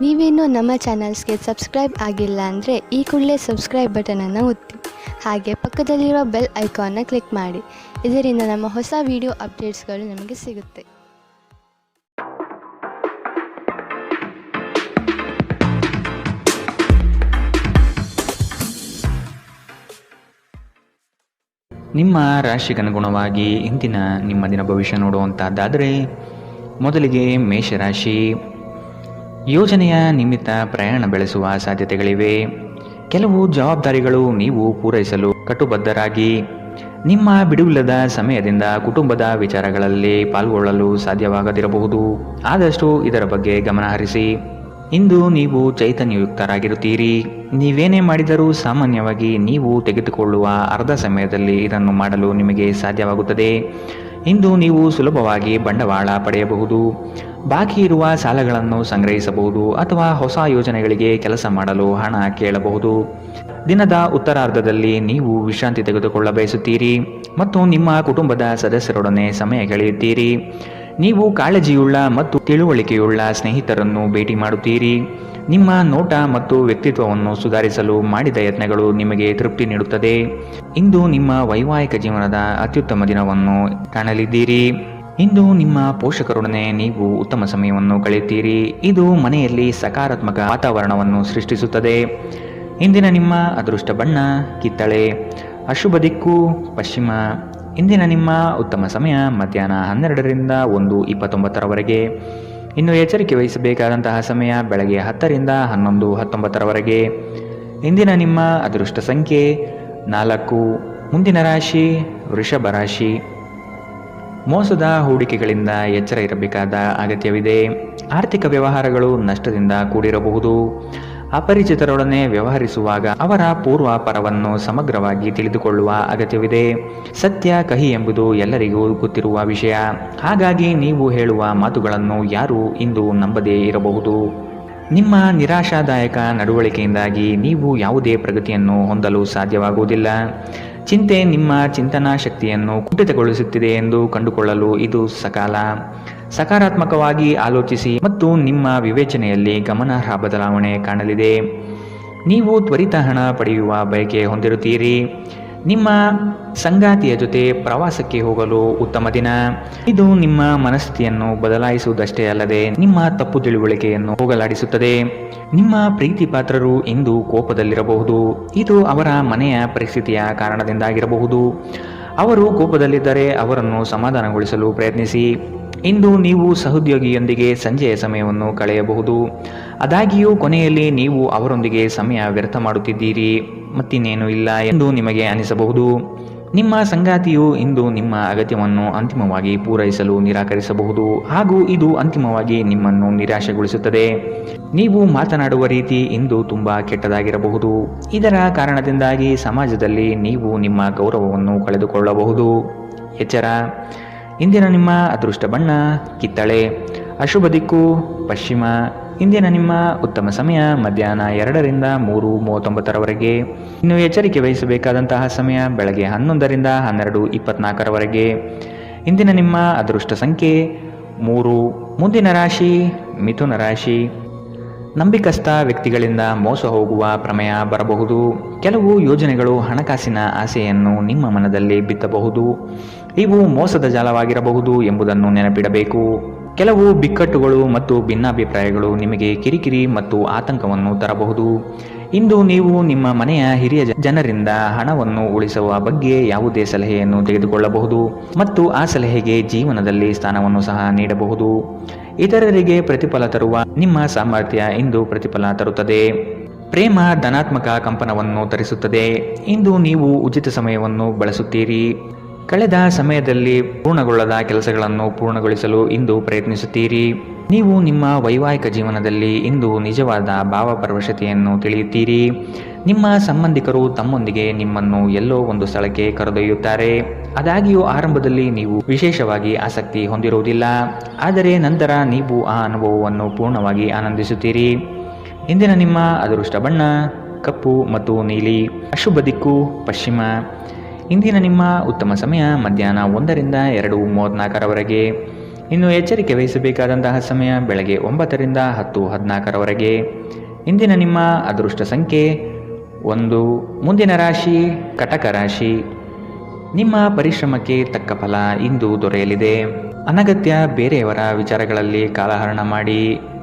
ನೀವೇನೂ ನಮ್ಮ ಚಾನಲ್ಸ್ಗೆ ಸಬ್ಸ್ಕ್ರೈಬ್ ಆಗಿಲ್ಲ ಅಂದರೆ ಈ ಕೂಡಲೇ ಸಬ್ಸ್ಕ್ರೈಬ್ ಬಟನನ್ನು ಒತ್ತಿ. ಹಾಗೆ ಪಕ್ಕದಲ್ಲಿರೋ ಬೆಲ್ ಐಕಾನ್ನ ಕ್ಲಿಕ್ ಮಾಡಿ. ಇದರಿಂದ ನಮ್ಮ ಹೊಸ ವಿಡಿಯೋ ಅಪ್ಡೇಟ್ಸ್ಗಳು ನಿಮಗೆ ಸಿಗುತ್ತೆ. ನಿಮ್ಮ ರಾಶಿಗನುಗುಣವಾಗಿ ಇಂದಿನ ನಿಮ್ಮ ದಿನ ಭವಿಷ್ಯ ನೋಡುವಂತಹದ್ದಾದರೆ, ಮೊದಲಿಗೆ ಮೇಷರಾಶಿ. ಯೋಜನೆಯ ನಿಮಿತ್ತ ಪ್ರಯಾಣ ಬೆಳೆಸುವ ಸಾಧ್ಯತೆಗಳಿವೆ. ಕೆಲವು ಜವಾಬ್ದಾರಿಗಳು ನೀವು ಪೂರೈಸಲು ಕಟುಬದ್ಧರಾಗಿ ನಿಮ್ಮ ಬಿಡುವಿಲ್ಲದ ಸಮಯದಿಂದ ಕುಟುಂಬದ ವಿಚಾರಗಳಲ್ಲಿ ಪಾಲ್ಗೊಳ್ಳಲು ಸಾಧ್ಯವಾಗದಿರಬಹುದು. ಆದಷ್ಟು ಇದರ ಬಗ್ಗೆ ಗಮನಹರಿಸಿ. ಇಂದು ನೀವು ಚೈತನ್ಯಯುಕ್ತರಾಗಿರುತ್ತೀರಿ. ನೀವೇನೇ ಮಾಡಿದರೂ ಸಾಮಾನ್ಯವಾಗಿ ನೀವು ತೆಗೆದುಕೊಳ್ಳುವ ಅರ್ಧ ಸಮಯದಲ್ಲಿ ಇದನ್ನು ಮಾಡಲು ನಿಮಗೆ ಸಾಧ್ಯವಾಗುತ್ತದೆ. ಇಂದು ನೀವು ಸುಲಭವಾಗಿ ಬಂಡವಾಳ ಪಡೆಯಬಹುದು, ಬಾಕಿ ಇರುವ ಸಾಲಗಳನ್ನು ಸಂಗ್ರಹಿಸಬಹುದು ಅಥವಾ ಹೊಸ ಯೋಜನೆಗಳಿಗೆ ಕೆಲಸ ಮಾಡಲು ಹಣ ಕೇಳಬಹುದು. ದಿನದ ಉತ್ತರಾರ್ಧದಲ್ಲಿ ನೀವು ವಿಶ್ರಾಂತಿ ತೆಗೆದುಕೊಳ್ಳ ಬಯಸುತ್ತೀರಿ ಮತ್ತು ನಿಮ್ಮ ಕುಟುಂಬದ ಸದಸ್ಯರೊಡನೆ ಸಮಯ ಕಳೆಯುತ್ತೀರಿ. ನೀವು ಕಾಳಜಿಯುಳ್ಳ ಮತ್ತು ತಿಳುವಳಿಕೆಯುಳ್ಳ ಸ್ನೇಹಿತರನ್ನು ಭೇಟಿ ಮಾಡುತ್ತೀರಿ. ನಿಮ್ಮ ನೋಟ ಮತ್ತು ವ್ಯಕ್ತಿತ್ವವನ್ನು ಸುಧಾರಿಸಲು ಮಾಡಿದ ಯತ್ನಗಳು ನಿಮಗೆ ತೃಪ್ತಿ ನೀಡುತ್ತದೆ. ಇಂದು ನಿಮ್ಮ ವೈವಾಹಿಕ ಜೀವನದ ಅತ್ಯುತ್ತಮ ದಿನವನ್ನು ಕಾಣಲಿದ್ದೀರಿ. ಇಂದು ನಿಮ್ಮ ಪೋಷಕರೊಡನೆ ನೀವು ಉತ್ತಮ ಸಮಯವನ್ನು ಕಳೆಯುತ್ತೀರಿ. ಇದು ಮನೆಯಲ್ಲಿ ಸಕಾರಾತ್ಮಕ ವಾತಾವರಣವನ್ನು ಸೃಷ್ಟಿಸುತ್ತದೆ. ಇಂದಿನ ನಿಮ್ಮ ಅದೃಷ್ಟ ಬಣ್ಣ ಕಿತ್ತಳೆ. ಅಶುಭ ದಿಕ್ಕು ಪಶ್ಚಿಮ. ಇಂದಿನ ನಿಮ್ಮ ಉತ್ತಮ ಸಮಯ ಮಧ್ಯಾಹ್ನ 12ರಿಂದ 1:29 ಇನ್ನು ಎಚ್ಚರಿಕೆ ವಹಿಸಬೇಕಾದಂತಹ ಸಮಯ ಬೆಳಗ್ಗೆ 10ರಿಂದ 11:19. ಇಂದಿನ ನಿಮ್ಮ ಅದೃಷ್ಟ ಸಂಖ್ಯೆ 4. ಮುಂದಿನ ರಾಶಿ ವೃಷಭ ರಾಶಿ. ಮೋಸದ ಹೂಡಿಕೆಗಳಿಂದ ಎಚ್ಚರ ಇರಬೇಕಾದ ಅಗತ್ಯವಿದೆ. ಆರ್ಥಿಕ ವ್ಯವಹಾರಗಳು ನಷ್ಟದಿಂದ ಕೂಡಿರಬಹುದು. ಅಪರಿಚಿತರೊಡನೆ ವ್ಯವಹರಿಸುವಾಗ ಅವರ ಪೂರ್ವಾಪರವನ್ನು ಸಮಗ್ರವಾಗಿ ತಿಳಿದುಕೊಳ್ಳುವ ಅಗತ್ಯವಿದೆ. ಸತ್ಯ ಕಹಿ ಎಂಬುದು ಎಲ್ಲರಿಗೂ ಗೊತ್ತಿರುವ ವಿಷಯ. ಹಾಗಾಗಿ ನೀವು ಹೇಳುವ ಮಾತುಗಳನ್ನು ಯಾರೂ ಇಂದು ನಂಬದೇ ಇರಬಹುದು. ನಿಮ್ಮ ನಿರಾಶಾದಾಯಕ ನಡವಳಿಕೆಯಿಂದಾಗಿ ನೀವು ಯಾವುದೇ ಪ್ರಗತಿಯನ್ನು ಹೊಂದಲು ಸಾಧ್ಯವಾಗುವುದಿಲ್ಲ. ಚಿಂತೆ ನಿಮ್ಮ ಚಿಂತನಾ ಶಕ್ತಿಯನ್ನು ಕುಂಠಿತಗೊಳಿಸುತ್ತಿದೆ ಎಂದು ಕಂಡುಕೊಳ್ಳಲು ಇದು ಸಕಾಲ. ಸಕಾರಾತ್ಮಕವಾಗಿ ಆಲೋಚಿಸಿ ಮತ್ತು ನಿಮ್ಮ ವಿವೇಚನೆಯಲ್ಲಿ ಗಮನಾರ್ಹ ಬದಲಾವಣೆ ಕಾಣಲಿದೆ. ನೀವು ತ್ವರಿತ ಹಣ ಪಡೆಯುವ ಬಯಕೆ ಹೊಂದಿರುತ್ತೀರಿ. ನಿಮ್ಮ ಸಂಗಾತಿಯ ಜೊತೆ ಪ್ರವಾಸಕ್ಕೆ ಹೋಗಲು ಉತ್ತಮ ದಿನ. ಇದು ನಿಮ್ಮ ಮನಸ್ಥಿತಿಯನ್ನು ಬದಲಾಯಿಸುವುದಷ್ಟೇ ಅಲ್ಲದೆ ನಿಮ್ಮ ತಪ್ಪು ತಿಳುವಳಿಕೆಯನ್ನು ಹೋಗಲಾಡಿಸುತ್ತದೆ. ನಿಮ್ಮ ಪ್ರೀತಿ ಪಾತ್ರರು ಇಂದು ಕೋಪದಲ್ಲಿರಬಹುದು. ಇದು ಅವರ ಮನೆಯ ಪರಿಸ್ಥಿತಿಯ ಕಾರಣದಿಂದಾಗಿರಬಹುದು. ಅವರು ಕೋಪದಲ್ಲಿದ್ದರೆ ಅವರನ್ನು ಸಮಾಧಾನಗೊಳಿಸಲು ಪ್ರಯತ್ನಿಸಿ. ಇಂದು ನೀವು ಸಹೋದ್ಯೋಗಿಯೊಂದಿಗೆ ಸಂಜೆಯ ಸಮಯವನ್ನು ಕಳೆಯಬಹುದು. ಆದಾಗ್ಯೂ ಕೊನೆಯಲ್ಲಿ ನೀವು ಅವರೊಂದಿಗೆ ಸಮಯ ವ್ಯರ್ಥ ಮಾಡುತ್ತಿದ್ದೀರಿ, ಮತ್ತಿನ್ನೇನೂ ಇಲ್ಲ ಎಂದು ನಿಮಗೆ ಅನಿಸಬಹುದು. ನಿಮ್ಮ ಸಂಗಾತಿಯು ಇಂದು ನಿಮ್ಮ ಅಗತ್ಯವನ್ನು ಅಂತಿಮವಾಗಿ ಪೂರೈಸಲು ನಿರಾಕರಿಸಬಹುದು ಹಾಗೂ ಇದು ಅಂತಿಮವಾಗಿ ನಿಮ್ಮನ್ನು ನಿರಾಶೆಗೊಳಿಸುತ್ತದೆ. ನೀವು ಮಾತನಾಡುವ ರೀತಿ ಇಂದು ತುಂಬ ಕೆಟ್ಟದಾಗಿರಬಹುದು. ಇದರ ಕಾರಣದಿಂದಾಗಿ ಸಮಾಜದಲ್ಲಿ ನೀವು ನಿಮ್ಮ ಗೌರವವನ್ನು ಕಳೆದುಕೊಳ್ಳಬಹುದು. ಎಚ್ಚರ. ಇಂದಿನ ನಿಮ್ಮ ಅದೃಷ್ಟ ಬಣ್ಣ ಕಿತ್ತಳೆ. ಅಶುಭ ದಿಕ್ಕು ಪಶ್ಚಿಮ. ಇಂದಿನ ನಿಮ್ಮ ಉತ್ತಮ ಸಮಯ ಮಧ್ಯಾಹ್ನ 2ರಿಂದ 3:39. ಇನ್ನು ಎಚ್ಚರಿಕೆ ವಹಿಸಬೇಕಾದಂತಹ ಸಮಯ ಬೆಳಗ್ಗೆ 11ರಿಂದ 12:24. ಇಂದಿನ ನಿಮ್ಮ ಅದೃಷ್ಟ ಸಂಖ್ಯೆ 3. ಮುಂದಿನ ರಾಶಿ ಮಿಥುನ ರಾಶಿ. ನಂಬಿಕಸ್ಥ ವ್ಯಕ್ತಿಗಳಿಂದ ಮೋಸ ಹೋಗುವ ಪ್ರಮೇಯ ಬರಬಹುದು. ಕೆಲವು ಯೋಜನೆಗಳು ಹಣಕಾಸಿನ ಆಸೆಯನ್ನು ನಿಮ್ಮ ಮನದಲ್ಲಿ ಬಿತ್ತಬಹುದು. ಇವು ಮೋಸದ ಜಾಲವಾಗಿರಬಹುದು ಎಂಬುದನ್ನು ನೆನಪಿಡಬೇಕು. ಕೆಲವು ಬಿಕ್ಕಟ್ಟುಗಳು ಮತ್ತು ಭಿನ್ನಾಭಿಪ್ರಾಯಗಳು ನಿಮಗೆ ಕಿರಿಕಿರಿ ಮತ್ತು ಆತಂಕವನ್ನು ತರಬಹುದು. ಇಂದು ನೀವು ನಿಮ್ಮ ಮನೆಯ ಹಿರಿಯ ಜನರಿಂದ ಹಣವನ್ನು ಉಳಿಸುವ ಬಗ್ಗೆ ಯಾವುದೇ ಸಲಹೆಯನ್ನು ತೆಗೆದುಕೊಳ್ಳಬಹುದು ಮತ್ತು ಆ ಸಲಹೆಗೆ ಜೀವನದಲ್ಲಿ ಸ್ಥಾನವನ್ನು ಸಹ ನೀಡಬಹುದು. ಇತರರಿಗೆ ಪ್ರತಿಫಲ ತರುವ ನಿಮ್ಮ ಸಾಮರ್ಥ್ಯ ಇಂದು ಪ್ರತಿಫಲ ತರುತ್ತದೆ. ಪ್ರೇಮ ಧನಾತ್ಮಕ ಕಂಪನವನ್ನು ತರಿಸುತ್ತದೆ. ಇಂದು ನೀವು ಉಚಿತ ಸಮಯವನ್ನು ಬಳಸುತ್ತೀರಿ. ಕಳೆದ ಸಮಯದಲ್ಲಿ ಪೂರ್ಣಗೊಳ್ಳದ ಕೆಲಸಗಳನ್ನು ಪೂರ್ಣಗೊಳಿಸಲು ಇಂದು ಪ್ರಯತ್ನಿಸುತ್ತೀರಿ. ನೀವು ನಿಮ್ಮ ವೈವಾಹಿಕ ಜೀವನದಲ್ಲಿ ಇಂದು ನಿಜವಾದ ಭಾವಪರವಶತೆಯನ್ನು ತಿಳಿಯುತ್ತೀರಿ. ನಿಮ್ಮ ಸಂಬಂಧಿಕರು ತಮ್ಮೊಂದಿಗೆ ನಿಮ್ಮನ್ನು ಎಲ್ಲೋ ಒಂದು ಸ್ಥಳಕ್ಕೆ ಕರೆದೊಯ್ಯುತ್ತಾರೆ. ಆದಾಗ್ಯೂ ಆರಂಭದಲ್ಲಿ ನೀವು ವಿಶೇಷವಾಗಿ ಆಸಕ್ತಿ ಹೊಂದಿರುವುದಿಲ್ಲ, ಆದರೆ ನಂತರ ನೀವು ಆ ಅನುಭವವನ್ನು ಪೂರ್ಣವಾಗಿ ಆನಂದಿಸುತ್ತೀರಿ. ಇಂದಿನ ನಿಮ್ಮ ಅದೃಷ್ಟ ಬಣ್ಣ ಕಪ್ಪು ಮತ್ತು ನೀಲಿ. ಅಶುಭ ದಿಕ್ಕು ಪಶ್ಚಿಮ. ಇಂದಿನ ನಿಮ್ಮ ಉತ್ತಮ ಸಮಯ ಮಧ್ಯಾಹ್ನ 1ರಿಂದ 2:34. ಇನ್ನು ಎಚ್ಚರಿಕೆ ವಹಿಸಬೇಕಾದಂತಹ ಸಮಯ ಬೆಳಗ್ಗೆ 9 ರಿಂದ 10:14 ಇಂದಿನ ನಿಮ್ಮ ಅದೃಷ್ಟ ಸಂಖ್ಯೆ 1. ಮುಂದಿನ ರಾಶಿ ಕಟಕ ರಾಶಿ. ನಿಮ್ಮ ಪರಿಶ್ರಮಕ್ಕೆ ತಕ್ಕ ಫಲ ಇಂದು ದೊರೆಯಲಿದೆ. ಅನಗತ್ಯ ಬೇರೆಯವರ ವಿಚಾರಗಳಲ್ಲಿ ಕಾಲಹರಣ ಮಾಡಿ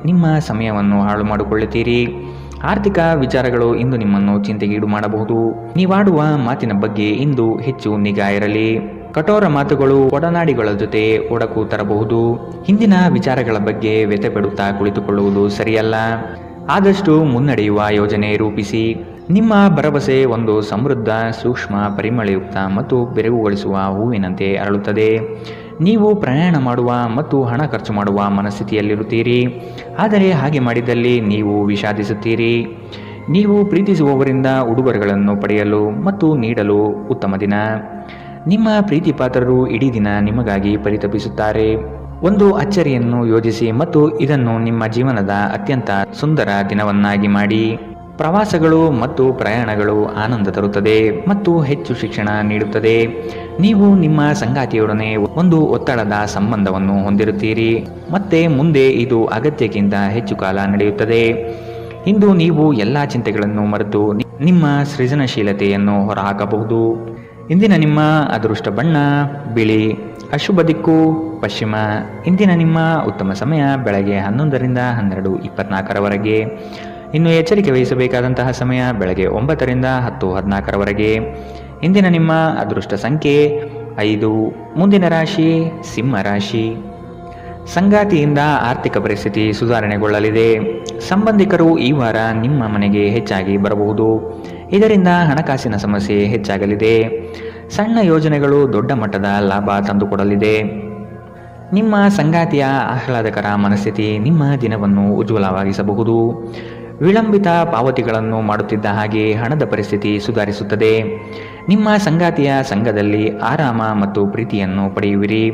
ನಿಮ್ಮ ಸಮಯವನ್ನು ಹಾಳು ಮಾಡಿಕೊಳ್ಳುತ್ತೀರಿ. ಆರ್ಥಿಕ ವಿಚಾರಗಳು ಇಂದು ನಿಮ್ಮನ್ನು ಚಿಂತೆಗೀಡು ಮಾಡಬಹುದು. ನೀವಾಡುವ ಮಾತಿನ ಬಗ್ಗೆ ಇಂದು ಹೆಚ್ಚು ನಿಗಾ ಇರಲಿ. ಕಠೋರ ಮಾತುಗಳು ಒಡನಾಡಿಗಳ ಜೊತೆ ಒಡಕು ತರಬಹುದು. ಹಿಂದಿನ ವಿಚಾರಗಳ ಬಗ್ಗೆ ವ್ಯಥೆಪಡುತ್ತಾ ಕುಳಿತುಕೊಳ್ಳುವುದು ಸರಿಯಲ್ಲ. ಆದಷ್ಟು ಮುನ್ನಡೆಯುವ ಯೋಜನೆ ರೂಪಿಸಿ. ನಿಮ್ಮ ಭರವಸೆ ಒಂದು ಸಮೃದ್ಧ, ಸೂಕ್ಷ್ಮ, ಪರಿಮಳಯುಕ್ತ ಮತ್ತು ಬೆರಗುಗೊಳಿಸುವ ಹೂವಿನಂತೆ ಅರಳುತ್ತದೆ. ನೀವು ಪ್ರಯಾಣ ಮಾಡುವ ಮತ್ತು ಹಣ ಖರ್ಚು ಮಾಡುವ ಮನಸ್ಥಿತಿಯಲ್ಲಿರುತ್ತೀರಿ. ಆದರೆ ಹಾಗೆ ಮಾಡಿದಲ್ಲಿ ನೀವು ವಿಷಾದಿಸುತ್ತೀರಿ. ನೀವು ಪ್ರೀತಿಸುವವರಿಂದ ಉಡುಗೊರೆಗಳನ್ನು ಪಡೆಯಲು ಮತ್ತು ನೀಡಲು ಉತ್ತಮ ದಿನ. ನಿಮ್ಮ ಪ್ರೀತಿ ಪಾತ್ರರು ಇಡೀ ದಿನ ನಿಮಗಾಗಿ ಪರಿತಪಿಸುತ್ತಾರೆ. ಒಂದು ಅಚ್ಚರಿಯನ್ನು ಯೋಜಿಸಿ ಮತ್ತು ಇದನ್ನು ನಿಮ್ಮ ಜೀವನದ ಅತ್ಯಂತ ಸುಂದರ ದಿನವನ್ನಾಗಿ ಮಾಡಿ. ಪ್ರವಾಸಗಳು ಮತ್ತು ಪ್ರಯಾಣಗಳು ಆನಂದ ತರುತ್ತದೆ ಮತ್ತು ಹೆಚ್ಚು ಶಿಕ್ಷಣ ನೀಡುತ್ತದೆ. ನೀವು ನಿಮ್ಮ ಸಂಗಾತಿಯೊಡನೆ ಒಂದು ಒತ್ತಡದ ಸಂಬಂಧವನ್ನು ಹೊಂದಿರುತ್ತೀರಿ ಮತ್ತೆ ಮುಂದೆ ಇದು ಅಗತ್ಯಕ್ಕಿಂತ ಹೆಚ್ಚು ಕಾಲ ನಡೆಯುತ್ತದೆ. ಇಂದು ನೀವು ಎಲ್ಲ ಚಿಂತೆಗಳನ್ನು ಮರೆತು ನಿಮ್ಮ ಸೃಜನಶೀಲತೆಯನ್ನು ಹೊರಹಾಕಬಹುದು. ಇಂದಿನ ನಿಮ್ಮ ಅದೃಷ್ಟ ಬಣ್ಣ ಬಿಳಿ. ಅಶುಭ ದಿಕ್ಕು ಪಶ್ಚಿಮ. ಇಂದಿನ ನಿಮ್ಮ ಉತ್ತಮ ಸಮಯ ಬೆಳಗ್ಗೆ 11 ರಿಂದ 12:24 ಇನ್ನು ಎಚ್ಚರಿಕೆ ವಹಿಸಬೇಕಾದಂತಹ ಸಮಯ ಬೆಳಗ್ಗೆ 9 ರಿಂದ 10:14 ಇಂದಿನ ನಿಮ್ಮ ಅದೃಷ್ಟ ಸಂಖ್ಯೆ 5. ಮುಂದಿನ ರಾಶಿ ಸಿಂಹ ರಾಶಿ. ಸಂಗಾತಿಯಿಂದ ಆರ್ಥಿಕ ಪರಿಸ್ಥಿತಿ ಸುಧಾರಣೆಗೊಳ್ಳಲಿದೆ. ಸಂಬಂಧಿಕರು ಈ ವಾರ ನಿಮ್ಮ ಮನೆಗೆ ಹೆಚ್ಚಾಗಿ ಬರಬಹುದು. ಇದರಿಂದ ಹಣಕಾಸಿನ ಸಮಸ್ಯೆ ಹೆಚ್ಚಾಗಲಿದೆ. ಸಣ್ಣ ಯೋಜನೆಗಳು ದೊಡ್ಡ ಮಟ್ಟದ ಲಾಭ ತಂದುಕೊಡಲಿದೆ. ನಿಮ್ಮ ಸಂಗಾತಿಯ ಆಹ್ಲಾದಕರ ಮನಸ್ಥಿತಿ ನಿಮ್ಮ ದಿನವನ್ನು ಉಜ್ವಲವಾಗಿಸಬಹುದು. ವಿಳಂಬಿತ ಪಾವತಿಗಳನ್ನು ಮಾಡುತ್ತಿದ್ದ ಹಾಗೆ ಹಣದ ಪರಿಸ್ಥಿತಿ ಸುಧಾರಿಸುತ್ತದೆ. ನಿಮ್ಮ ಸಂಗಾತಿಯ ಸಂಘದಲ್ಲಿ ಆರಾಮ ಮತ್ತು ಪ್ರೀತಿಯನ್ನು ಪಡೆಯುವಿರಿ.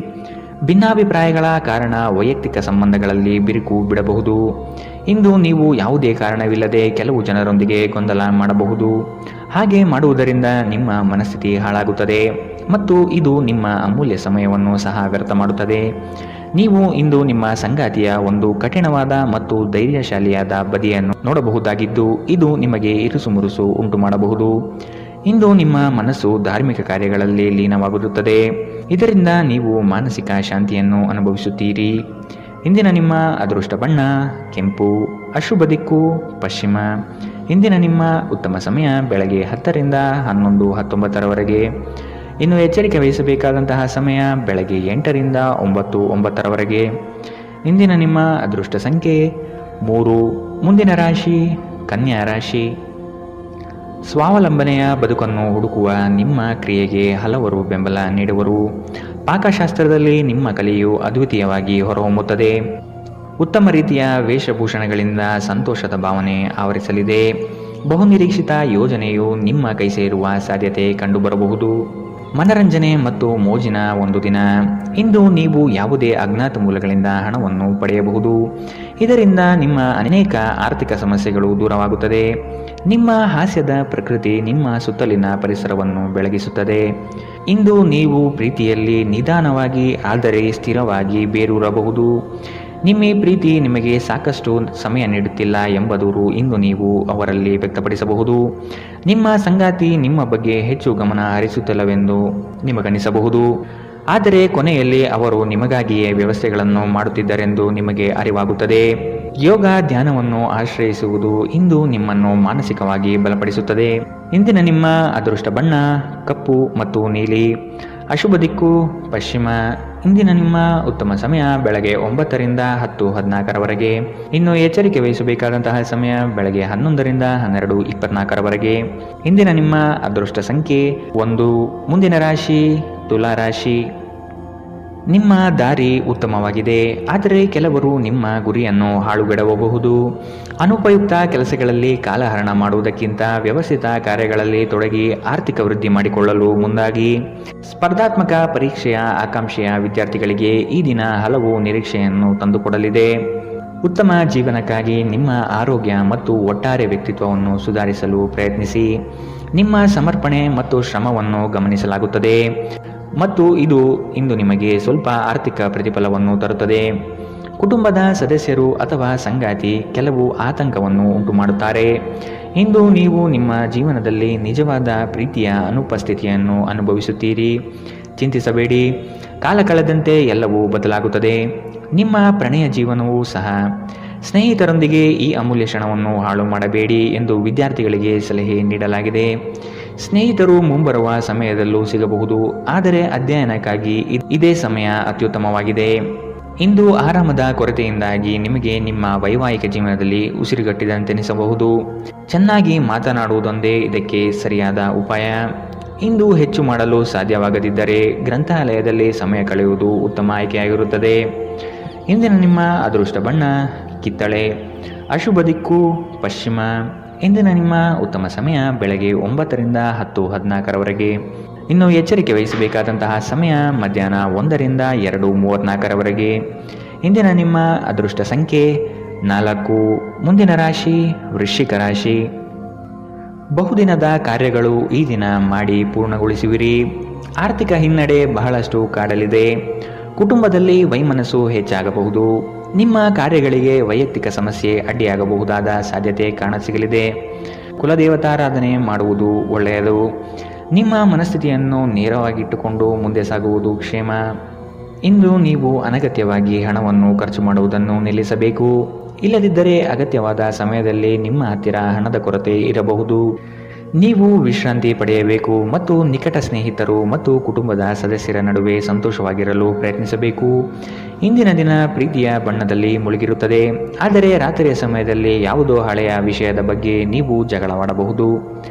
ಭಿನ್ನಾಭಿಪ್ರಾಯಗಳ ಕಾರಣ ವೈಯಕ್ತಿಕ ಸಂಬಂಧಗಳಲ್ಲಿ ಬಿರುಕು ಬಿಡಬಹುದು. ಇಂದು ನೀವು ಯಾವುದೇ ಕಾರಣವಿಲ್ಲದೆ ಕೆಲವು ಜನರೊಂದಿಗೆ ಗೊಂದಲ ಮಾಡಬಹುದು. ಹಾಗೆ ಮಾಡುವುದರಿಂದ ನಿಮ್ಮ ಮನಸ್ಥಿತಿ ಹಾಳಾಗುತ್ತದೆ ಮತ್ತು ಇದು ನಿಮ್ಮ ಅಮೂಲ್ಯ ಸಮಯವನ್ನು ಸಹ ವ್ಯರ್ಥ ಮಾಡುತ್ತದೆ. ನೀವು ಇಂದು ನಿಮ್ಮ ಸಂಗಾತಿಯ ಒಂದು ಕಠಿಣವಾದ ಮತ್ತು ಧೈರ್ಯಶಾಲಿಯಾದ ಬದಿಯನ್ನು ನೋಡಬಹುದಾಗಿದ್ದು ಇದು ನಿಮಗೆ ಇರುಸುಮುರುಸು ಉಂಟು ಮಾಡಬಹುದು. ಇಂದು ನಿಮ್ಮ ಮನಸ್ಸು ಧಾರ್ಮಿಕ ಕಾರ್ಯಗಳಲ್ಲಿ ಲೀನವಾಗುತ್ತದೆ. ಇದರಿಂದ ನೀವು ಮಾನಸಿಕ ಶಾಂತಿಯನ್ನು ಅನುಭವಿಸುತ್ತೀರಿ. ಇಂದಿನ ನಿಮ್ಮ ಅದೃಷ್ಟ ಬಣ್ಣ ಕೆಂಪು. ಅಶುಭ ದಿಕ್ಕು ಪಶ್ಚಿಮ. ಇಂದಿನ ನಿಮ್ಮ ಉತ್ತಮ ಸಮಯ ಬೆಳಗ್ಗೆ 10 ರಿಂದ 11:19 ಇನ್ನು ಎಚ್ಚರಿಕೆ ವಹಿಸಬೇಕಾದಂತಹ ಸಮಯ ಬೆಳಗ್ಗೆ 8 ರಿಂದ 9:09 ಇಂದಿನ ನಿಮ್ಮ ಅದೃಷ್ಟ ಸಂಖ್ಯೆ 3. ಮುಂದಿನ ರಾಶಿ ಕನ್ಯಾ ರಾಶಿ. ಸ್ವಾವಲಂಬನೆಯ ಬದುಕನ್ನು ಹುಡುಕುವ ನಿಮ್ಮ ಕ್ರಿಯೆಗೆ ಹಲವರು ಬೆಂಬಲ ನೀಡುವರು. ಪಾಕಶಾಸ್ತ್ರದಲ್ಲಿ ನಿಮ್ಮ ಕಲೆಯು ಅದ್ವಿತೀಯವಾಗಿ ಹೊರಹೊಮ್ಮುತ್ತದೆ. ಉತ್ತಮ ರೀತಿಯ ವೇಷಭೂಷಣಗಳಿಂದ ಸಂತೋಷದ ಭಾವನೆ ಆವರಿಸಲಿದೆ. ಬಹುನಿರೀಕ್ಷಿತ ಯೋಜನೆಯು ನಿಮ್ಮ ಕೈ ಸೇರುವ ಸಾಧ್ಯತೆ ಕಂಡುಬರಬಹುದು. ಮನರಂಜನೆ ಮತ್ತು ಮೋಜಿನ ಒಂದು ದಿನ. ಇಂದು ನೀವು ಯಾವುದೇ ಅಜ್ಞಾತ ಮೂಲಗಳಿಂದ ಹಣವನ್ನು ಪಡೆಯಬಹುದು. ಇದರಿಂದ ನಿಮ್ಮ ಅನೇಕ ಆರ್ಥಿಕ ಸಮಸ್ಯೆಗಳು ದೂರವಾಗುತ್ತದೆ. ನಿಮ್ಮ ಹಾಸ್ಯದ ಪ್ರಕೃತಿ ನಿಮ್ಮ ಸುತ್ತಲಿನ ಪರಿಸರವನ್ನು ಬೆಳಗಿಸುತ್ತದೆ. ಇಂದು ನೀವು ಪ್ರೀತಿಯಲ್ಲಿ ನಿಧಾನವಾಗಿ ಆದರೆ ಸ್ಥಿರವಾಗಿ ಬೇರೂರಬಹುದು. ನಿಮ್ಮ ಪ್ರೀತಿ ನಿಮಗೆ ಸಾಕಷ್ಟು ಸಮಯ ನೀಡುತ್ತಿಲ್ಲ ಎಂಬ ದೂರು ಇಂದು ನೀವು ಅವರಲ್ಲಿ ವ್ಯಕ್ತಪಡಿಸಬಹುದು. ನಿಮ್ಮ ಸಂಗಾತಿ ನಿಮ್ಮ ಬಗ್ಗೆ ಹೆಚ್ಚು ಗಮನ ಹರಿಸುತ್ತಿಲ್ಲವೆಂದು ನಿಮಗನಿಸಬಹುದು. ಆದರೆ ಕೊನೆಯಲ್ಲಿ ಅವರು ನಿಮಗಾಗಿಯೇ ವ್ಯವಸ್ಥೆಗಳನ್ನು ಮಾಡುತ್ತಿದ್ದರೆಂದು ನಿಮಗೆ ಅರಿವಾಗುತ್ತದೆ. ಯೋಗ ಧ್ಯಾನವನ್ನು ಆಶ್ರಯಿಸುವುದು ಇಂದು ನಿಮ್ಮನ್ನು ಮಾನಸಿಕವಾಗಿ ಬಲಪಡಿಸುತ್ತದೆ. ಇಂದಿನ ನಿಮ್ಮ ಅದೃಷ್ಟ ಬಣ್ಣ ಕಪ್ಪು ಮತ್ತು ನೀಲಿ. ಅಶುಭ ದಿಕ್ಕು ಪಶ್ಚಿಮ. ಇಂದಿನ ನಿಮ್ಮ ಉತ್ತಮ ಸಮಯ ಬೆಳಗ್ಗೆ 9 ರಿಂದ 10:14 ಇನ್ನು ಎಚ್ಚರಿಕೆ ವಹಿಸಬೇಕಾದಂತಹ ಸಮಯ ಬೆಳಗ್ಗೆ 11 ರಿಂದ 12:24 ಇಂದಿನ ನಿಮ್ಮ ಅದೃಷ್ಟ ಸಂಖ್ಯೆ 1. ಮುಂದಿನ ರಾಶಿ ತುಲಾ ರಾಶಿ. ನಿಮ್ಮ ದಾರಿ ಉತ್ತಮವಾಗಿದೆ, ಆದರೆ ಕೆಲವರು ನಿಮ್ಮ ಗುರಿಯನ್ನು ಹಾಳುಗೆಡವಬಹುದು. ಅನುಪಯುಕ್ತ ಕೆಲಸಗಳಲ್ಲಿ ಕಾಲಹರಣ ಮಾಡುವುದಕ್ಕಿಂತ ವ್ಯವಸ್ಥಿತ ಕಾರ್ಯಗಳಲ್ಲಿ ತೊಡಗಿ ಆರ್ಥಿಕ ವೃದ್ಧಿ ಮಾಡಿಕೊಳ್ಳಲು ಮುಂದಾಗಿ. ಸ್ಪರ್ಧಾತ್ಮಕ ಪರೀಕ್ಷೆಯ ಆಕಾಂಕ್ಷೆಯ ವಿದ್ಯಾರ್ಥಿಗಳಿಗೆ ಈ ದಿನ ಹಲವು ನಿರೀಕ್ಷೆಯನ್ನು ತಂದುಕೊಡಲಿದೆ. ಉತ್ತಮ ಜೀವನಕ್ಕಾಗಿ ನಿಮ್ಮ ಆರೋಗ್ಯ ಮತ್ತು ಒಟ್ಟಾರೆ ವ್ಯಕ್ತಿತ್ವವನ್ನು ಸುಧಾರಿಸಲು ಪ್ರಯತ್ನಿಸಿ. ನಿಮ್ಮ ಸಮರ್ಪಣೆ ಮತ್ತು ಶ್ರಮವನ್ನು ಗಮನಿಸಲಾಗುತ್ತದೆ. ಮತ್ತು ಇದು ಇಂದು ನಿಮಗೆ ಸ್ವಲ್ಪ ಆರ್ಥಿಕ ಪ್ರತಿಫಲವನ್ನು ತರುತ್ತದೆ. ಕುಟುಂಬದ ಸದಸ್ಯರು ಅಥವಾ ಸಂಗಾತಿ ಕೆಲವು ಆತಂಕವನ್ನು ಉಂಟು ಮಾಡುತ್ತಾರೆ. ಇಂದು ನೀವು ನಿಮ್ಮ ಜೀವನದಲ್ಲಿ ನಿಜವಾದ ಪ್ರೀತಿಯ ಅನುಪಸ್ಥಿತಿಯನ್ನು ಅನುಭವಿಸುತ್ತೀರಿ. ಚಿಂತಿಸಬೇಡಿ, ಕಾಲ ಕಳೆದಂತೆ ಎಲ್ಲವೂ ಬದಲಾಗುತ್ತದೆ. ನಿಮ್ಮ ಪ್ರಣಯ ಜೀವನವೂ ಸಹ. ಸ್ನೇಹಿತರೊಂದಿಗೆ ಈ ಅಮೂಲ್ಯ ಕ್ಷಣವನ್ನು ಹಾಳು ಮಾಡಬೇಡಿ ಎಂದು ವಿದ್ಯಾರ್ಥಿಗಳಿಗೆ ಸಲಹೆ ನೀಡಲಾಗಿದೆ. ಸ್ನೇಹಿತರು ಮುಂಬರುವ ಸಮಯದಲ್ಲೂ ಸಿಗಬಹುದು, ಆದರೆ ಅಧ್ಯಯನಕ್ಕಾಗಿ ಇದೇ ಸಮಯ ಅತ್ಯುತ್ತಮವಾಗಿದೆ. ಇಂದು ಆರಾಮದ ಕೊರತೆಯಿಂದಾಗಿ ನಿಮಗೆ ನಿಮ್ಮ ವೈವಾಹಿಕ ಜೀವನದಲ್ಲಿ ಉಸಿರುಗಟ್ಟಿದಂತೆನಿಸಬಹುದು. ಚೆನ್ನಾಗಿ ಮಾತನಾಡುವುದೊಂದೇ ಇದಕ್ಕೆ ಸರಿಯಾದ ಉಪಾಯ. ಇಂದು ಹೆಚ್ಚು ಮಾಡಲು ಸಾಧ್ಯವಾಗದಿದ್ದರೆ ಗ್ರಂಥಾಲಯದಲ್ಲಿ ಸಮಯ ಕಳೆಯುವುದು ಉತ್ತಮ ಆಯ್ಕೆಯಾಗಿರುತ್ತದೆ. ಇಂದಿನ ನಿಮ್ಮ ಅದೃಷ್ಟ ಬಣ್ಣ ಕಿತ್ತಳೆ, ಅಶುಭ ದಿಕ್ಕು ಪಶ್ಚಿಮ. ಇಂದಿನ ನಿಮ್ಮ ಉತ್ತಮ ಸಮಯ ಬೆಳಗ್ಗೆ 9ರಿಂದ 10:14ರವರೆಗೆ. ಇನ್ನು ಎಚ್ಚರಿಕೆ ವಹಿಸಬೇಕಾದಂತಹ ಸಮಯ ಮಧ್ಯಾಹ್ನ 1ರಿಂದ 2:34ರವರೆಗೆ. ಇಂದಿನ ನಿಮ್ಮ ಅದೃಷ್ಟ ಸಂಖ್ಯೆ 4. ಮುಂದಿನ ರಾಶಿ ವೃಶ್ಚಿಕ ರಾಶಿ. ಬಹುದಿನದ ಕಾರ್ಯಗಳು ಈ ದಿನ ಮಾಡಿ ಪೂರ್ಣಗೊಳಿಸುವಿರಿ. ಆರ್ಥಿಕ ಹಿನ್ನಡೆ ಬಹಳಷ್ಟು ಕಾಡಲಿದೆ. ಕುಟುಂಬದಲ್ಲಿ ವೈಮನಸ್ಸು ಹೆಚ್ಚಾಗಬಹುದು. ನಿಮ್ಮ ಕಾರ್ಯಗಳಿಗೆ ವೈಯಕ್ತಿಕ ಸಮಸ್ಯೆ ಅಡ್ಡಿಯಾಗಬಹುದಾದ ಸಾಧ್ಯತೆ ಕಾಣಸಿಗಲಿದೆ. ಕುಲದೇವತಾರಾಧನೆ ಮಾಡುವುದು ಒಳ್ಳೆಯದು. ನಿಮ್ಮ ಮನಸ್ಥಿತಿಯನ್ನು ನೇರವಾಗಿಟ್ಟುಕೊಂಡು ಮುಂದೆ ಸಾಗುವುದು ಕ್ಷೇಮ. ಇಂದು ನೀವು ಅನಗತ್ಯವಾಗಿ ಹಣವನ್ನು ಖರ್ಚು ಮಾಡುವುದನ್ನು ನಿಲ್ಲಿಸಬೇಕು. ಇಲ್ಲದಿದ್ದರೆ ಅಗತ್ಯವಾದ ಸಮಯದಲ್ಲಿ ನಿಮ್ಮ ಹತ್ತಿರ ಹಣದ ಕೊರತೆ ಇರಬಹುದು. ನೀವು ವಿಶ್ರಾಂತಿ ಪಡೆಯಬೇಕು ಮತ್ತು ನಿಕಟ ಸ್ನೇಹಿತರು ಮತ್ತು ಕುಟುಂಬದ ಸದಸ್ಯರ ನಡುವೆ ಸಂತೋಷವಾಗಿರಲು ಪ್ರಯತ್ನಿಸಬೇಕು. ಇಂದಿನ ದಿನ ಪ್ರೀತಿಯ ಬಣ್ಣದಲ್ಲಿ ಮುಳುಗಿರುತ್ತದೆ, ಆದರೆ ರಾತ್ರಿಯ ಸಮಯದಲ್ಲಿ ಯಾವುದೋ ಹಳೆಯ ವಿಷಯದ ಬಗ್ಗೆ ನೀವು ಜಗಳವಾಡಬಹುದು.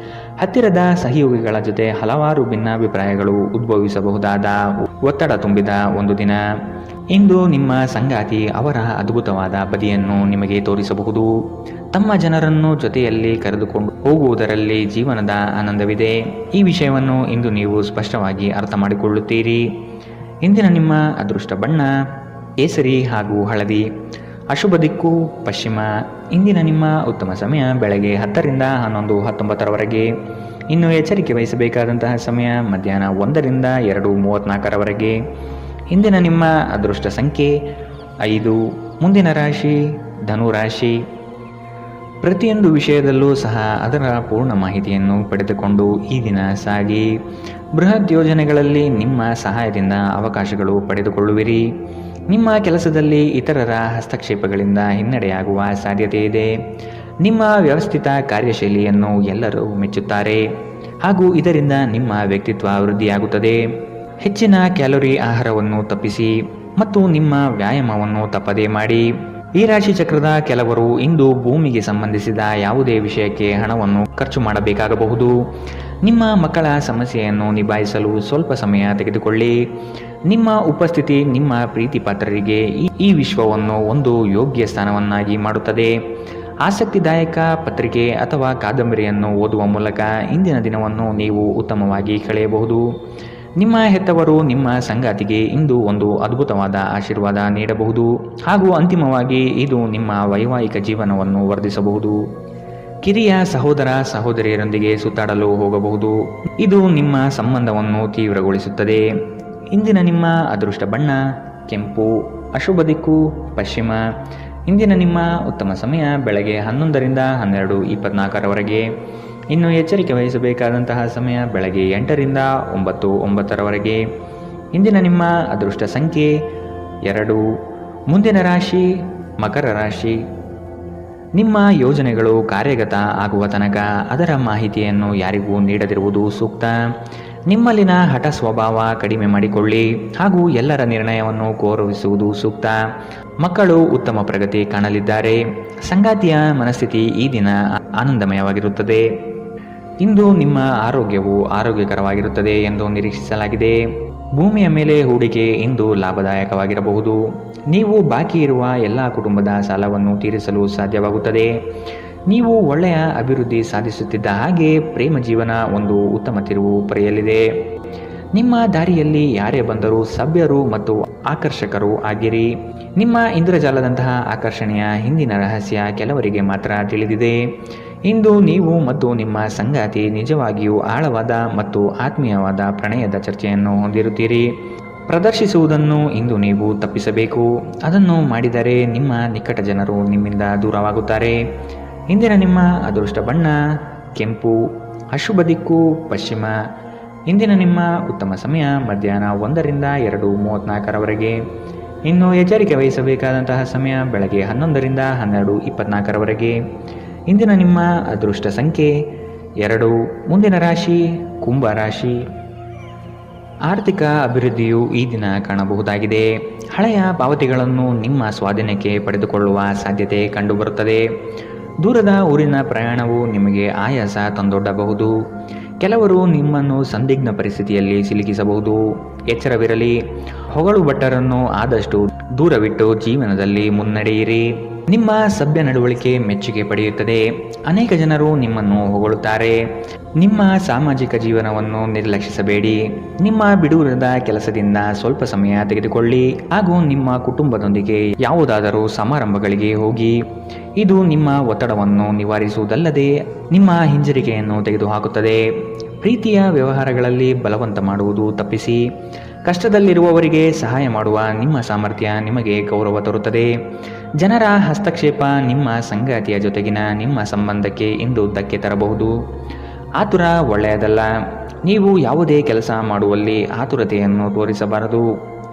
ಹತ್ತಿರದ ಸಹಯೋಗಿಗಳ ಜೊತೆ ಹಲವಾರು ಭಿನ್ನಾಭಿಪ್ರಾಯಗಳು ಉದ್ಭವಿಸಬಹುದಾದ ಒತ್ತಡ ತುಂಬಿದ ಒಂದು ದಿನ. ಇಂದು ನಿಮ್ಮ ಸಂಗಾತಿ ಅವರ ಅದ್ಭುತವಾದ ಬದಿಯನ್ನು ನಿಮಗೆ ತೋರಿಸಬಹುದು. ತಮ್ಮ ಜನರನ್ನು ಜೊತೆಯಲ್ಲಿ ಕರೆದುಕೊಂಡು ಹೋಗುವುದರಲ್ಲಿ ಜೀವನದ ಆನಂದವಿದೆ. ಈ ವಿಷಯವನ್ನು ಇಂದು ನೀವು ಸ್ಪಷ್ಟವಾಗಿ ಅರ್ಥ ಮಾಡಿಕೊಳ್ಳುತ್ತೀರಿ. ಇಂದಿನ ನಿಮ್ಮ ಅದೃಷ್ಟ ಬಣ್ಣ ಕೇಸರಿ ಹಾಗೂ ಹಳದಿ, ಅಶುಭ ದಿಕ್ಕು ಪಶ್ಚಿಮ. ಇಂದಿನ ನಿಮ್ಮ ಉತ್ತಮ ಸಮಯ ಬೆಳಗ್ಗೆ 10ರಿಂದ 11:19ರವರೆಗೆ. ಇನ್ನು ಎಚ್ಚರಿಕೆ ವಹಿಸಬೇಕಾದಂತಹ ಸಮಯ ಮಧ್ಯಾಹ್ನ 1ರಿಂದ 2:34ರವರೆಗೆ. ಇಂದಿನ ನಿಮ್ಮ ಅದೃಷ್ಟ ಸಂಖ್ಯೆ 5. ಮುಂದಿನ ರಾಶಿ ಧನು ರಾಶಿ. ಪ್ರತಿಯೊಂದು ವಿಷಯದಲ್ಲೂ ಸಹ ಅದರ ಪೂರ್ಣ ಮಾಹಿತಿಯನ್ನು ಪಡೆದುಕೊಂಡು ಈ ದಿನ ಸಾಗಿ. ಬೃಹತ್ ಯೋಜನೆಗಳಲ್ಲಿ ನಿಮ್ಮ ಸಹಾಯದಿಂದ ಅವಕಾಶಗಳು ಪಡೆದುಕೊಳ್ಳುವಿರಿ. ನಿಮ್ಮ ಕೆಲಸದಲ್ಲಿ ಇತರರ ಹಸ್ತಕ್ಷೇಪಗಳಿಂದ ಹಿನ್ನಡೆಯಾಗುವ ಸಾಧ್ಯತೆ ಇದೆ. ನಿಮ್ಮ ವ್ಯವಸ್ಥಿತ ಕಾರ್ಯಶೈಲಿಯನ್ನು ಎಲ್ಲರೂ ಮೆಚ್ಚುತ್ತಾರೆ ಹಾಗೂ ಇದರಿಂದ ನಿಮ್ಮ ವ್ಯಕ್ತಿತ್ವ ವೃದ್ಧಿಯಾಗುತ್ತದೆ. ಹೆಚ್ಚಿನ ಕ್ಯಾಲೋರಿ ಆಹಾರವನ್ನು ತಪ್ಪಿಸಿ ಮತ್ತು ನಿಮ್ಮ ವ್ಯಾಯಾಮವನ್ನು ತಪ್ಪದೇ ಮಾಡಿ. ಈ ರಾಶಿ ಚಕ್ರದ ಕೆಲವರು ಇಂದು ಭೂಮಿಗೆ ಸಂಬಂಧಿಸಿದ ಯಾವುದೇ ವಿಷಯಕ್ಕೆ ಹಣವನ್ನು ಖರ್ಚು ಮಾಡಬೇಕಾಗಬಹುದು. ನಿಮ್ಮ ಮಕ್ಕಳ ಸಮಸ್ಯೆಯನ್ನು ನಿಭಾಯಿಸಲು ಸ್ವಲ್ಪ ಸಮಯ ತೆಗೆದುಕೊಳ್ಳಿ. ನಿಮ್ಮ ಉಪಸ್ಥಿತಿ ನಿಮ್ಮ ಪ್ರೀತಿ ಪಾತ್ರರಿಗೆ ಈ ವಿಶ್ವವನ್ನು ಒಂದು ಯೋಗ್ಯ ಸ್ಥಾನವನ್ನಾಗಿ ಮಾಡುತ್ತದೆ. ಆಸಕ್ತಿದಾಯಕ ಪತ್ರಿಕೆ ಅಥವಾ ಕಾದಂಬರಿಯನ್ನು ಓದುವ ಮೂಲಕ ಇಂದಿನ ದಿನವನ್ನು ನೀವು ಉತ್ತಮವಾಗಿ ಕಳೆಯಬಹುದು. ನಿಮ್ಮ ಹೆತ್ತವರು ನಿಮ್ಮ ಸಂಗಾತಿಗೆ ಇಂದು ಒಂದು ಅದ್ಭುತವಾದ ಆಶೀರ್ವಾದ ನೀಡಬಹುದು ಹಾಗೂ ಅಂತಿಮವಾಗಿ ಇದು ನಿಮ್ಮ ವೈವಾಹಿಕ ಜೀವನವನ್ನು ವರ್ಧಿಸಬಹುದು. ಕಿರಿಯ ಸಹೋದರ ಸಹೋದರಿಯರೊಂದಿಗೆ ಸುತ್ತಾಡಲು ಹೋಗಬಹುದು. ಇದು ನಿಮ್ಮ ಸಂಬಂಧವನ್ನು ತೀವ್ರಗೊಳಿಸುತ್ತದೆ. ಇಂದಿನ ನಿಮ್ಮ ಅದೃಷ್ಟ ಬಣ್ಣ ಕೆಂಪು, ಅಶುಭ ದಿಕ್ಕು ಪಶ್ಚಿಮ. ಇಂದಿನ ನಿಮ್ಮ ಉತ್ತಮ ಸಮಯ ಬೆಳಗ್ಗೆ 11ರಿಂದ 12:24ರವರೆಗೆ. ಇನ್ನು ಎಚ್ಚರಿಕೆ ವಹಿಸಬೇಕಾದಂತಹ ಸಮಯ ಬೆಳಗ್ಗೆ 8ರಿಂದ 9:09ರವರೆಗೆ. ಇಂದಿನ ನಿಮ್ಮ ಅದೃಷ್ಟ ಸಂಖ್ಯೆ 2. ಮುಂದಿನ ರಾಶಿ ಮಕರ ರಾಶಿ. ನಿಮ್ಮ ಯೋಜನೆಗಳು ಕಾರ್ಯಗತ ಆಗುವ ತನಕ ಅದರ ಮಾಹಿತಿಯನ್ನು ಯಾರಿಗೂ ನೀಡದಿರುವುದು ಸೂಕ್ತ. ನಿಮ್ಮಲ್ಲಿನ ಹಠ ಸ್ವಭಾವ ಕಡಿಮೆ ಮಾಡಿಕೊಳ್ಳಿ ಹಾಗೂ ಎಲ್ಲರ ನಿರ್ಣಯವನ್ನು ಗೌರವಿಸುವುದು ಸೂಕ್ತ. ಮಕ್ಕಳು ಉತ್ತಮ ಪ್ರಗತಿ ಕಾಣಲಿದ್ದಾರೆ. ಸಂಗಾತಿಯ ಮನಸ್ಥಿತಿ ಈ ದಿನ ಆನಂದಮಯವಾಗಿರುತ್ತದೆ. ಇಂದು ನಿಮ್ಮ ಆರೋಗ್ಯವು ಆರೋಗ್ಯಕರವಾಗಿರುತ್ತದೆ ಎಂದು ನಿರೀಕ್ಷಿಸಲಾಗಿದೆ. ಭೂಮಿಯ ಮೇಲೆ ಹೂಡಿಕೆ ಇಂದು ಲಾಭದಾಯಕವಾಗಿರಬಹುದು. ನೀವು ಬಾಕಿ ಇರುವ ಎಲ್ಲ ಕುಟುಂಬದ ಸಾಲವನ್ನು ತೀರಿಸಲು ಸಾಧ್ಯವಾಗುತ್ತದೆ. ನೀವು ಒಳ್ಳೆಯ ಅಭಿವೃದ್ಧಿ ಸಾಧಿಸುತ್ತಿದ್ದ ಹಾಗೆ ಪ್ರೇಮ ಜೀವನ ಒಂದು ಉತ್ತಮ ತಿರುವು ಪಡೆಯಲಿದೆ. ನಿಮ್ಮ ದಾರಿಯಲ್ಲಿ ಯಾರೇ ಬಂದರೂ ಸಭ್ಯರು ಮತ್ತು ಆಕರ್ಷಕರು ಆಗಿರಿ. ನಿಮ್ಮ ಇಂದ್ರಜಾಲದಂತಹ ಆಕರ್ಷಣೆಯ ಹಿಂದಿನ ರಹಸ್ಯ ಕೆಲವರಿಗೆ ಮಾತ್ರ ತಿಳಿದಿದೆ. ಇಂದು ನೀವು ಮತ್ತು ನಿಮ್ಮ ಸಂಗಾತಿ ನಿಜವಾಗಿಯೂ ಆಳವಾದ ಮತ್ತು ಆತ್ಮೀಯವಾದ ಪ್ರಣಯದ ಚರ್ಚೆಯನ್ನು ಹೊಂದಿರುತ್ತೀರಿ. ಪ್ರದರ್ಶಿಸುವುದನ್ನು ಇಂದು ನೀವು ತಪ್ಪಿಸಬೇಕು. ಅದನ್ನು ಮಾಡಿದರೆ ನಿಮ್ಮ ನಿಕಟ ಜನರು ನಿಮ್ಮಿಂದ ದೂರವಾಗುತ್ತಾರೆ. ಇಂದಿನ ನಿಮ್ಮ ಅದೃಷ್ಟ ಬಣ್ಣ ಕೆಂಪು, ಅಶುಭ ದಿಕ್ಕು ಪಶ್ಚಿಮ. ಇಂದಿನ ನಿಮ್ಮ ಉತ್ತಮ ಸಮಯ ಮಧ್ಯಾಹ್ನ 1ರಿಂದ 2:34ರವರೆಗೆ. ಇನ್ನು ಎಚ್ಚರಿಕೆ ವಹಿಸಬೇಕಾದಂತಹ ಸಮಯ ಬೆಳಗ್ಗೆ 11ರಿಂದ 12:24ರವರೆಗೆ. ಇಂದಿನ ನಿಮ್ಮ ಅದೃಷ್ಟ ಸಂಖ್ಯೆ 2. ಮುಂದಿನ ರಾಶಿ ಕುಂಭ ರಾಶಿ. ಆರ್ಥಿಕ ಅಭಿವೃದ್ಧಿಯು ಈ ದಿನ ಕಾಣಬಹುದಾಗಿದೆ. ಹಳೆಯ ಪಾವತಿಗಳನ್ನು ನಿಮ್ಮ ಸ್ವಾಧೀನಕ್ಕೆ ಪಡೆದುಕೊಳ್ಳುವ ಸಾಧ್ಯತೆ ಕಂಡುಬರುತ್ತದೆ. ದೂರದ ಊರಿನ ಪ್ರಯಾಣವು ನಿಮಗೆ ಆಯಾಸ ತಂದೊಡ್ಡಬಹುದು. ಕೆಲವರು ನಿಮ್ಮನ್ನು ಸಂದಿಗ್ಧ ಪರಿಸ್ಥಿತಿಯಲ್ಲಿ ಸಿಲುಕಿಸಬಹುದು. ಎಚ್ಚರವಿರಲಿ. ಹೊಗಳು ಭಟ್ಟರನ್ನು ಆದಷ್ಟು ದೂರವಿಟ್ಟು ಜೀವನದಲ್ಲಿ ಮುನ್ನಡೆಯಿರಿ. ನಿಮ್ಮ ಸಭ್ಯ ನಡವಳಿಕೆ ಮೆಚ್ಚುಗೆ ಪಡೆಯುತ್ತದೆ. ಅನೇಕ ಜನರು ನಿಮ್ಮನ್ನು ಹೊಗಳುತ್ತಾರೆ. ನಿಮ್ಮ ಸಾಮಾಜಿಕ ಜೀವನವನ್ನು ನಿರ್ಲಕ್ಷಿಸಬೇಡಿ. ನಿಮ್ಮ ಬಿಡುವಿರದ ಕೆಲಸದಿಂದ ಸ್ವಲ್ಪ ಸಮಯ ತೆಗೆದುಕೊಳ್ಳಿ ಹಾಗೂ ನಿಮ್ಮ ಕುಟುಂಬದೊಂದಿಗೆ ಯಾವುದಾದರೂ ಸಮಾರಂಭಗಳಿಗೆ ಹೋಗಿ. ಇದು ನಿಮ್ಮ ಒತ್ತಡವನ್ನು ನಿವಾರಿಸುವುದಲ್ಲದೆ ನಿಮ್ಮ ಹಿಂಜರಿಕೆಯನ್ನು ತೆಗೆದುಹಾಕುತ್ತದೆ. ಪ್ರೀತಿಯ ವ್ಯವಹಾರಗಳಲ್ಲಿ ಬಲವಂತ ಮಾಡುವುದು ತಪ್ಪಿಸಿ. ಕಷ್ಟದಲ್ಲಿರುವವರಿಗೆ ಸಹಾಯ ಮಾಡುವ ನಿಮ್ಮ ಸಾಮರ್ಥ್ಯ ನಿಮಗೆ ಗೌರವ ತರುತ್ತದೆ. ಜನರ ಹಸ್ತಕ್ಷೇಪ ನಿಮ್ಮ ಸಂಗಾತಿಯ ಜೊತೆಗಿನ ನಿಮ್ಮ ಸಂಬಂಧಕ್ಕೆ ಇಂದು ಧಕ್ಕೆ ತರಬಹುದು. ಆತುರ ಒಳ್ಳೆಯದಲ್ಲ. ನೀವು ಯಾವುದೇ ಕೆಲಸ ಮಾಡುವಲ್ಲಿ ಆತುರತೆಯನ್ನು ತೋರಿಸಬಾರದು.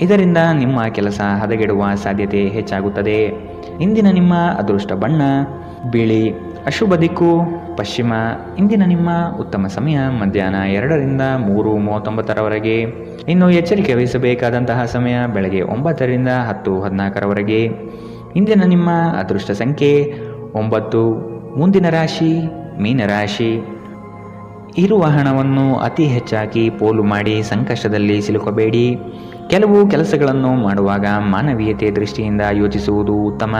ಇದರಿಂದ ನಿಮ್ಮ ಕೆಲಸ ಹದಗೆಡುವ ಸಾಧ್ಯತೆ ಹೆಚ್ಚಾಗುತ್ತದೆ. ಇಂದಿನ ನಿಮ್ಮ ಅದೃಷ್ಟ ಬಣ್ಣ ಬಿಳಿ, ಅಶುಭ ದಿಕ್ಕು ಪಶ್ಚಿಮ. ಇಂದಿನ ನಿಮ್ಮ ಉತ್ತಮ ಸಮಯ ಮಧ್ಯಾಹ್ನ 2ರಿಂದ 3:39ರವರೆಗೆ. ಇನ್ನು ಎಚ್ಚರಿಕೆ ವಹಿಸಬೇಕಾದಂತಹ ಸಮಯ ಬೆಳಗ್ಗೆ 9ರಿಂದ 10:14ರವರೆಗೆ. ಇಂದಿನ ನಿಮ್ಮ ಅದೃಷ್ಟ ಸಂಖ್ಯೆ 9. ಮುಂದಿನ ರಾಶಿ ಮೀನರಾಶಿ. ಇರುವ ಹಣವನ್ನು ಅತಿ ಹೆಚ್ಚಾಗಿ ಪೋಲು ಮಾಡಿ ಸಂಕಷ್ಟದಲ್ಲಿ ಸಿಲುಕಬೇಡಿ. ಕೆಲವು ಕೆಲಸಗಳನ್ನು ಮಾಡುವಾಗ ಮಾನವೀಯತೆ ದೃಷ್ಟಿಯಿಂದ ಯೋಚಿಸುವುದು ಉತ್ತಮ.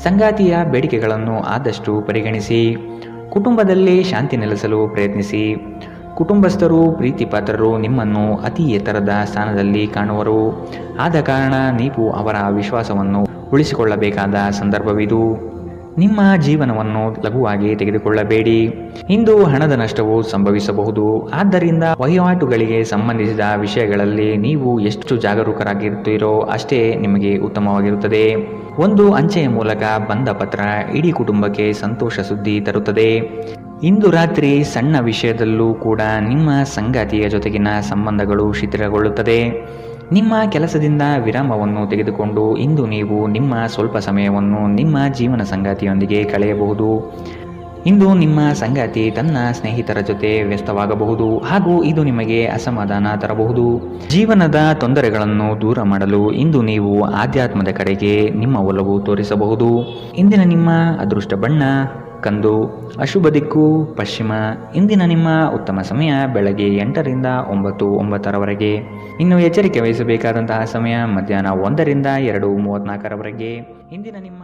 ಸಂಗಾತಿಯ ಬೇಡಿಕೆಗಳನ್ನು ಆದಷ್ಟು ಪರಿಗಣಿಸಿ. ಕುಟುಂಬದಲ್ಲಿ ಶಾಂತಿ ನೆಲೆಸಲು ಪ್ರಯತ್ನಿಸಿ. ಕುಟುಂಬಸ್ಥರು ಪ್ರೀತಿಪಾತ್ರರು ನಿಮ್ಮನ್ನು ಅತಿ ಎತ್ತರದ ಸ್ಥಾನದಲ್ಲಿ ಕಾಣುವರು. ಆದ ಕಾರಣ ನೀವು ಅವರ ವಿಶ್ವಾಸವನ್ನು ಉಳಿಸಿಕೊಳ್ಳಬೇಕಾದ ಸಂದರ್ಭವಿದು. ನಿಮ್ಮ ಜೀವನವನ್ನು ಲಘುವಾಗಿ ತೆಗೆದುಕೊಳ್ಳಬೇಡಿ. ಇಂದು ಹಣದ ನಷ್ಟವು ಸಂಭವಿಸಬಹುದು. ಆದ್ದರಿಂದ ವಹಿವಾಟುಗಳಿಗೆ ಸಂಬಂಧಿಸಿದ ವಿಷಯಗಳಲ್ಲಿ ನೀವು ಎಷ್ಟು ಜಾಗರೂಕರಾಗಿರುತ್ತೀರೋ ಅಷ್ಟೇ ನಿಮಗೆ ಉತ್ತಮವಾಗಿರುತ್ತದೆ. ಒಂದು ಅಂಚೆಯ ಮೂಲಕ ಬಂದ ಪತ್ರ ಇಡೀ ಕುಟುಂಬಕ್ಕೆ ಸಂತೋಷ ಸುದ್ದಿ ತರುತ್ತದೆ. ಇಂದು ರಾತ್ರಿ ಸಣ್ಣ ವಿಷಯದಲ್ಲೂ ಕೂಡ ನಿಮ್ಮ ಸಂಗಾತಿಯ ಜೊತೆಗಿನ ಸಂಬಂಧಗಳು ಶಿಥಿಲಗೊಳ್ಳುತ್ತದೆ. ನಿಮ್ಮ ಕೆಲಸದಿಂದ ವಿರಾಮವನ್ನು ತೆಗೆದುಕೊಂಡು ಇಂದು ನೀವು ನಿಮ್ಮ ಸ್ವಲ್ಪ ಸಮಯವನ್ನು ನಿಮ್ಮ ಜೀವನ ಸಂಗಾತಿಯೊಂದಿಗೆ ಕಳೆಯಬಹುದು. ಇಂದು ನಿಮ್ಮ ಸಂಗಾತಿ ತನ್ನ ಸ್ನೇಹಿತರ ಜೊತೆ ವ್ಯಸ್ತವಾಗಬಹುದು ಹಾಗೂ ಇದು ನಿಮಗೆ ಅಸಮಾಧಾನ ತರಬಹುದು. ಜೀವನದ ತೊಂದರೆಗಳನ್ನು ದೂರ ಮಾಡಲು ಇಂದು ನೀವು ಆಧ್ಯಾತ್ಮದ ಕಡೆಗೆ ನಿಮ್ಮ ಒಲವು ತೋರಿಸಬಹುದು. ಇಂದಿನ ನಿಮ್ಮ ಅದೃಷ್ಟ ಬಣ್ಣ ಕಂದು, ಅಶುಭ ದಿಕ್ಕು ಪಶ್ಚಿಮ. ಇಂದಿನ ನಿಮ್ಮ ಉತ್ತಮ ಸಮಯ ಬೆಳಗ್ಗೆ 8ರಿಂದ 9:09ರವರೆಗೆ. ಇನ್ನು ಎಚ್ಚರಿಕೆ ವಹಿಸಬೇಕಾದಂತಹ ಸಮಯ ಮಧ್ಯಾಹ್ನ 1ರಿಂದ 2:34ರವರೆಗೆ. ಇಂದಿನ ನಿಮ್ಮ